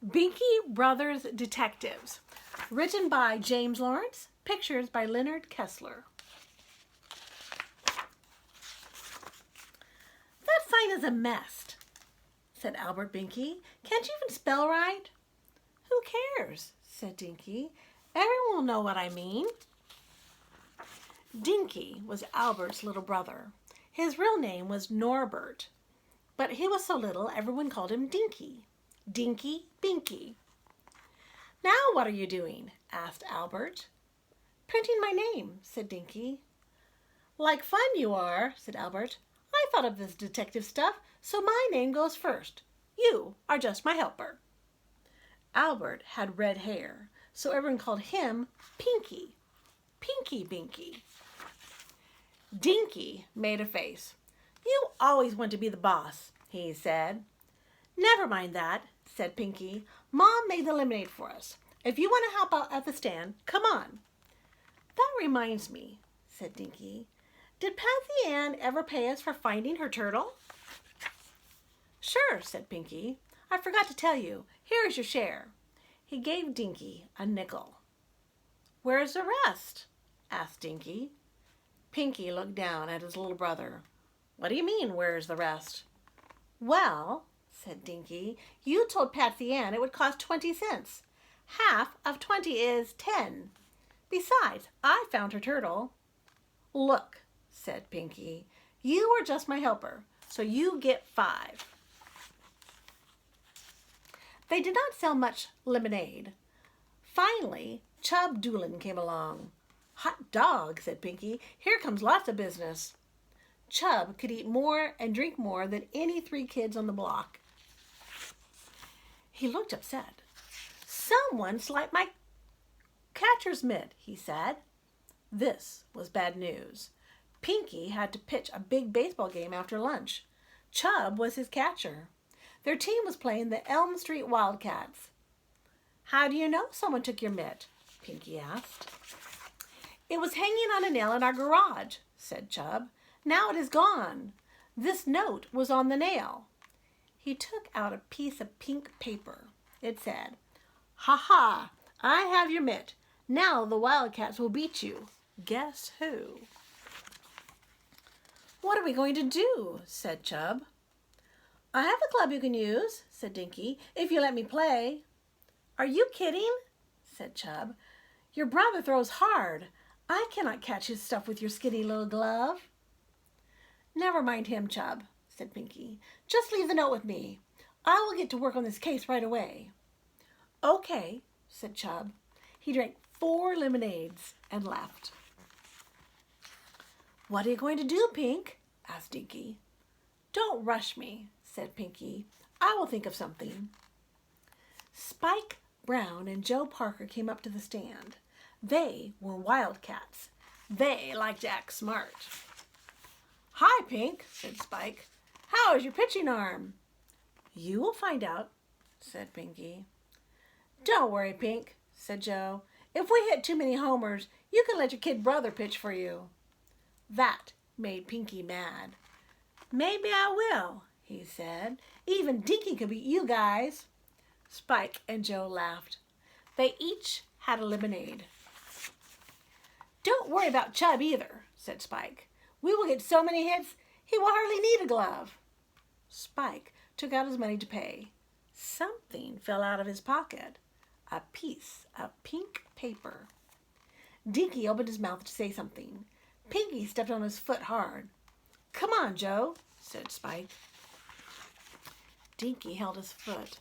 Binky Brothers Detectives. Written by James Lawrence. Pictures by Leonard Kessler. That sign is a mess, said Albert Binky. Can't you even spell right? Who cares, said Dinky. Everyone will know what I mean. Dinky was Albert's little brother. His real name was Norbert, but he was so little everyone called him Dinky. Dinky Binky. Now what are you doing? Asked Albert. Printing my name, said Dinky. Like fun you are, said Albert. I thought of this detective stuff, so my name goes first. You are just my helper. Albert had red hair, so everyone called him Pinky. Pinky Binky. Dinky made a face. You always want to be the boss, he said. Never mind that, said Pinky. Mom made the lemonade for us. If you want to help out at the stand, come on. That reminds me, said Dinky. Did Patsy Ann ever pay us for finding her turtle? Sure, said Pinky. I forgot to tell you. Here is your share. He gave Dinky a nickel. Where's the rest? Asked Dinky. Pinky looked down at his little brother. What do you mean, where's the rest? Well, said Dinky, you told Patsy Ann it would cost 20 cents. Half of 20 is 10. Besides, I found her turtle. Look, said Pinky, you are just my helper, so you get 5. They did not sell much lemonade. Finally, Chub Doolin came along. Hot dog, said Pinky. Here comes lots of business. Chub could eat more and drink more than any 3 kids on the block. He looked upset. Someone swiped my catcher's mitt, he said. This was bad news. Pinky had to pitch a big baseball game after lunch. Chub was his catcher. Their team was playing the Elm Street Wildcats. How do you know someone took your mitt? Pinky asked. It was hanging on a nail in our garage, said Chub. Now it is gone. This note was on the nail. He took out a piece of pink paper. It said, "Ha ha, I have your mitt. Now the Wildcats will beat you. Guess who?" What are we going to do? Said Chub. I have a club you can use, said Dinky, if you let me play. Are you kidding? Said Chub. Your brother throws hard. I cannot catch his stuff with your skinny little glove. Never mind him, Chub, said Pinky. Just leave the note with me. I will get to work on this case right away. Okay, said Chub. He drank 4 lemonades and left. What are you going to do, Pink? Asked Dinky. Don't rush me, said Pinky. I will think of something. Spike Brown and Joe Parker came up to the stand. They were Wildcats. They liked to act smart. Hi, Pink, said Spike. How is your pitching arm? You will find out, said Pinky. Don't worry, Pink, said Joe. If we hit too many homers, you can let your kid brother pitch for you. That made Pinky mad. Maybe I will, he said. Even Dinky could beat you guys. Spike and Joe laughed. They each had a lemonade. Don't worry about Chub either, said Spike. We will get so many hits, he will hardly need a glove. Spike took out his money to pay. Something fell out of his pocket. A piece of pink paper. Dinky opened his mouth to say something. Pinky stepped on his foot hard. Come on, Joe, said Spike. Dinky held his foot.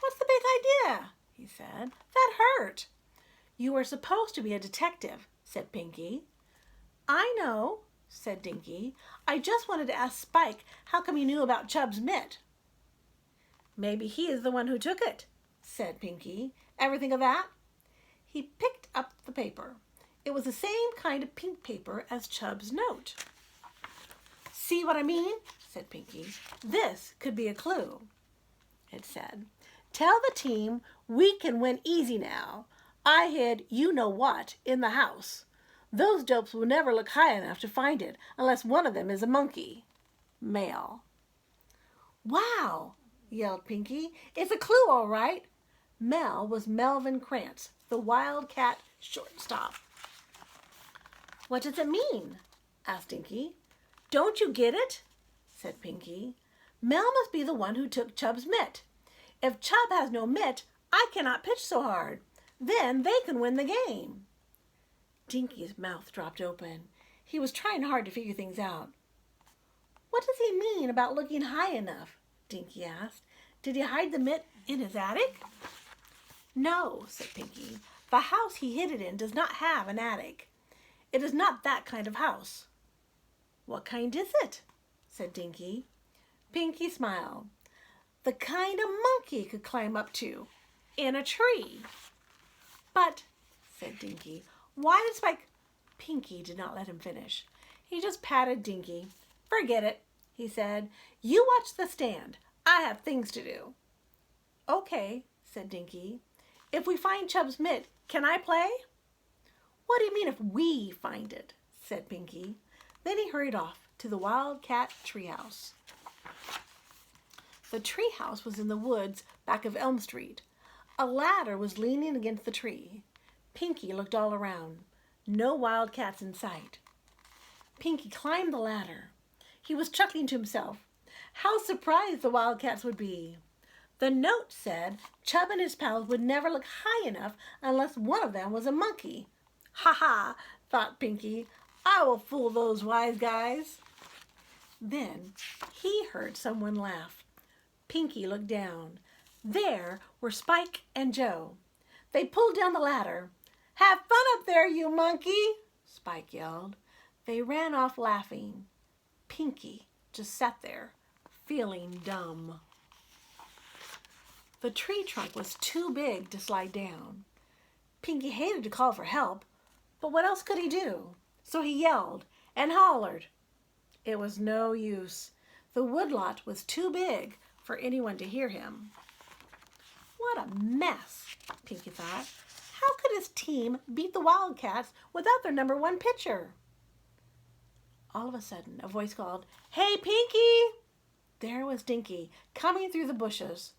What's the big idea? He said. That hurt. You are supposed to be a detective, said Pinky. I know, said Dinky. I just wanted to ask Spike how come he knew about Chub's mitt. Maybe he is the one who took it, said Pinky. Ever think of that? He picked up the paper. It was the same kind of pink paper as Chub's note. See what I mean? Said Pinky. This could be a clue. It said, tell the team we can win easy now. I hid you-know-what in the house. Those dopes will never look high enough to find it unless one of them is a monkey. Male. Wow, yelled Pinky. It's a clue, all right. Mel was Melvin Krantz, the Wildcat shortstop. "What does it mean?" asked Dinky. "Don't you get it?" said Pinky. "Mel must be the one who took Chub's mitt. If Chub has no mitt, I cannot pitch so hard. Then they can win the game." Dinky's mouth dropped open. He was trying hard to figure things out. "What does he mean about looking high enough?" Dinky asked. "Did he hide the mitt in his attic?" "No," said Pinky. "The house he hid it in does not have an attic. It is not that kind of house." "What kind is it?" said Dinky. Pinky smiled. "The kind a monkey could climb up to, in a tree." "But," said Dinky, "why did Spike—" Pinky did not let him finish. He just patted Dinky. "Forget it," he said. "You watch the stand. I have things to do." "Okay," said Dinky. "If we find Chub's mitt, can I play?" "What do you mean if we find it?" said Pinky. Then he hurried off to the Wildcat treehouse. The treehouse was in the woods back of Elm Street. A ladder was leaning against the tree. Pinky looked all around. No wildcats in sight. Pinky climbed the ladder. He was chuckling to himself. How surprised the wildcats would be. The note said Chub and his pals would never look high enough unless one of them was a monkey. "Ha ha," thought Pinky. "I will fool those wise guys." Then he heard someone laugh. Pinky looked down. There were Spike and Joe. They pulled down the ladder. "Have fun up there, you monkey!" Spike yelled. They ran off laughing. Pinky just sat there, feeling dumb. The tree trunk was too big to slide down. Pinky hated to call for help, but what else could he do? So he yelled and hollered. It was no use. The woodlot was too big for anyone to hear him. What a mess, Pinky thought. How could his team beat the Wildcats without their number one pitcher? All of a sudden, a voice called, "Hey, Pinky!" There was Dinky coming through the bushes.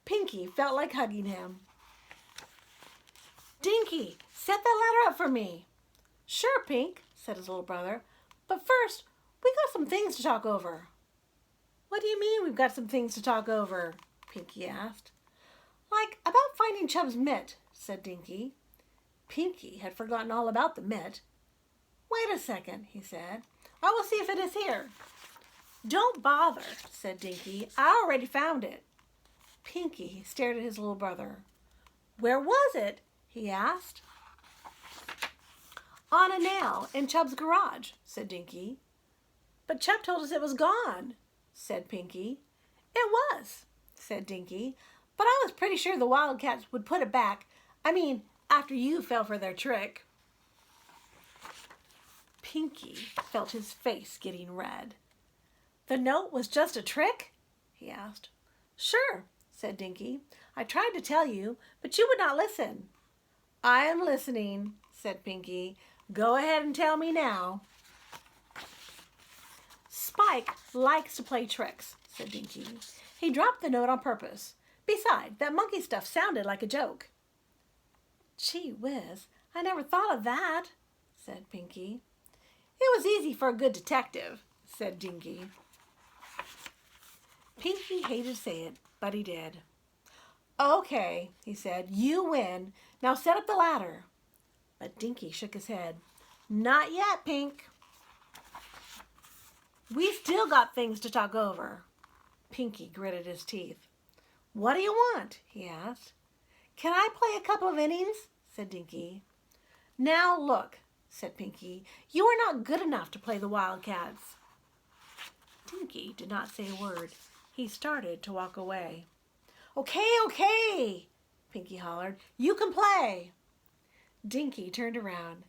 Pinky felt like hugging him. "Dinky, set that ladder up for me." "Sure, Pink," said his little brother. "But first, we got some things to talk over." "What do you mean we've got some things to talk over?" Pinky asked. "Like about finding Chub's mitt," said Dinky. Pinky had forgotten all about the mitt. "Wait a second," he said. "I will see if it is here." "Don't bother," said Dinky. "I already found it." Pinky stared at his little brother. "Where was it?" he asked. "On a nail in Chub's garage," said Dinky. "But Chub told us it was gone," said Pinky. "It was," said Dinky. "But I was pretty sure the Wildcats would put it back. I mean, after you fell for their trick." Pinky felt his face getting red. "The note was just a trick?" he asked. "Sure," said Dinky. "I tried to tell you, but you would not listen." "I am listening," said Pinky. "Go ahead and tell me now." "Spike likes to play tricks," said Dinky. "He dropped the note on purpose. Besides, that monkey stuff sounded like a joke." "Gee whiz, I never thought of that," said Pinky. "It was easy for a good detective," said Dinky. Pinky hated to say it, but he did. "Okay," he said, "you win. Now set up the ladder." But Dinky shook his head. "Not yet, Pink. We still got things to talk over." Pinky gritted his teeth. "What do you want?" he asked. "Can I play a couple of innings?" said Dinky. "Now look," said Pinky, "you are not good enough to play the Wildcats." Dinky did not say a word. He started to walk away. Okay, Pinky hollered. "You can play." Dinky turned around.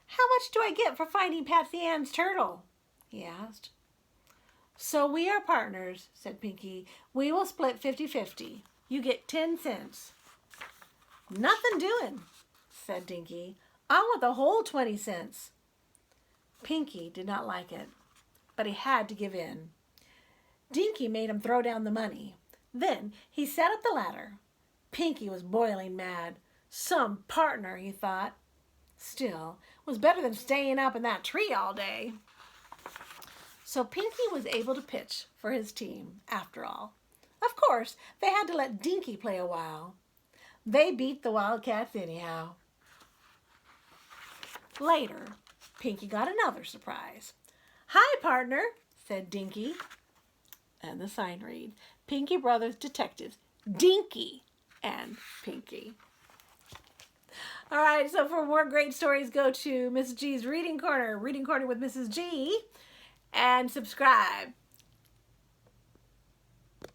"How much do I get for finding Patsy Ann's turtle?" he asked. "So we are partners," said Pinky. "We will split 50-50. You get 10 cents. "Nothing doing," said Dinky. "I want the whole 20 cents. Pinky did not like it, but he had to give in. Dinky made him throw down the money. Then he set up the ladder. Pinky was boiling mad. Some partner, he thought. Still, it was better than staying up in that tree all day. So Pinky was able to pitch for his team, after all. Of course, they had to let Dinky play a while. They beat the Wildcats anyhow. Later, Pinky got another surprise. "Hi, partner," said Dinky. And the sign read, Binky Brothers Detectives, Dinky and Pinky. All right, so for more great stories, go to Mrs. G's Reading Corner with Mrs. G, and subscribe.